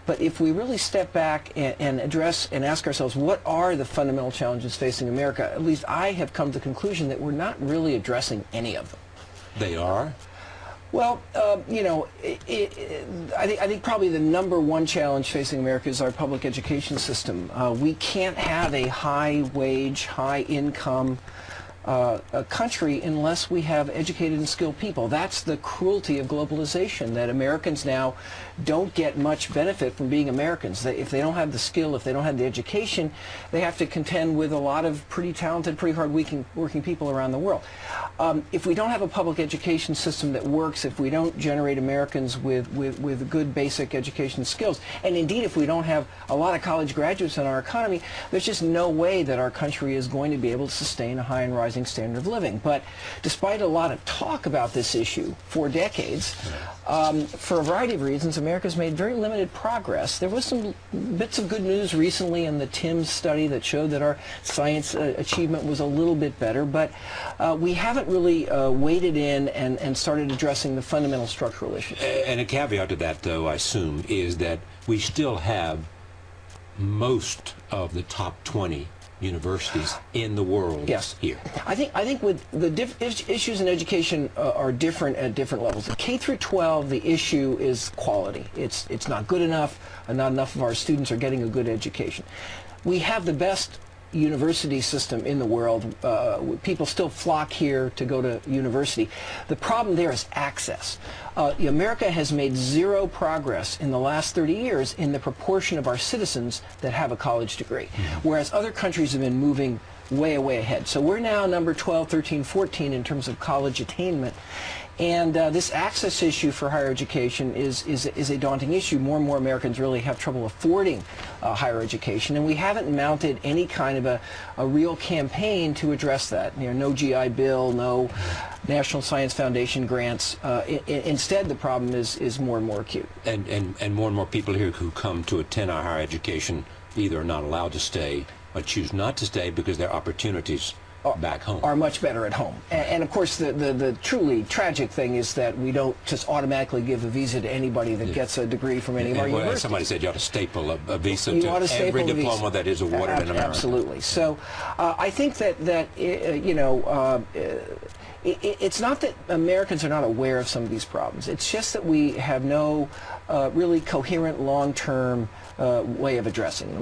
But if we really step back and address and ask ourselves, what are the fundamental challenges facing America, at least I have come to the conclusion that we're not really addressing any of them. They are? Well, you know, I think probably the #1 challenge facing America is our public education system. We can't have a high-wage, high-income a country unless we have educated and skilled people. That's the cruelty of globalization, that Americans now don't get much benefit from being Americans. If they don't have the skill, if they don't have the education, they have to contend with a lot of pretty talented, pretty hard-working people around the world. If we don't have a public education system that works, if we don't generate Americans with good basic education skills, and indeed if we don't have a lot of college graduates in our economy, there's just no way that our country is going to be able to sustain a high and rising standard of living. But despite a lot of talk about this issue for decades, for a variety of reasons, America's made very limited progress. There was some bits of good news recently in the TIMSS study that showed that our science achievement was a little bit better, but we haven't really waded in and started addressing the fundamental structural issues. And a caveat to that, though, I assume, is that we still have most of the top 20 universities in the world here. I think with the issues in education are different at different levels. K through 12, the issue is quality. It's not good enough, and not enough of our students are getting a good education. We have the best university system in the world. People still flock here to go to university. The problem there is access. America has made zero progress in the last 30 years in the proportion of our citizens that have a college degree, whereas other countries have been moving way ahead. So we're now number 12, 13, 14 in terms of college attainment. And this access issue for higher education is a daunting issue. More and more Americans really have trouble affording higher education, and we haven't mounted any kind of a real campaign to address that. You know, no GI Bill, no National Science Foundation grants. Instead, the problem is more and more acute. And more people here who come to attend our higher education either are not allowed to stay or choose not to stay because their opportunities back home are much better at home. And of course the truly tragic thing is that we don't just automatically give a visa to anybody that gets a degree from any of our universities. Somebody said you ought to staple a visa to every diploma that is awarded in America. Absolutely. So I think that you know, it's not that Americans are not aware of some of these problems. It's just that we have no really coherent long-term way of addressing them.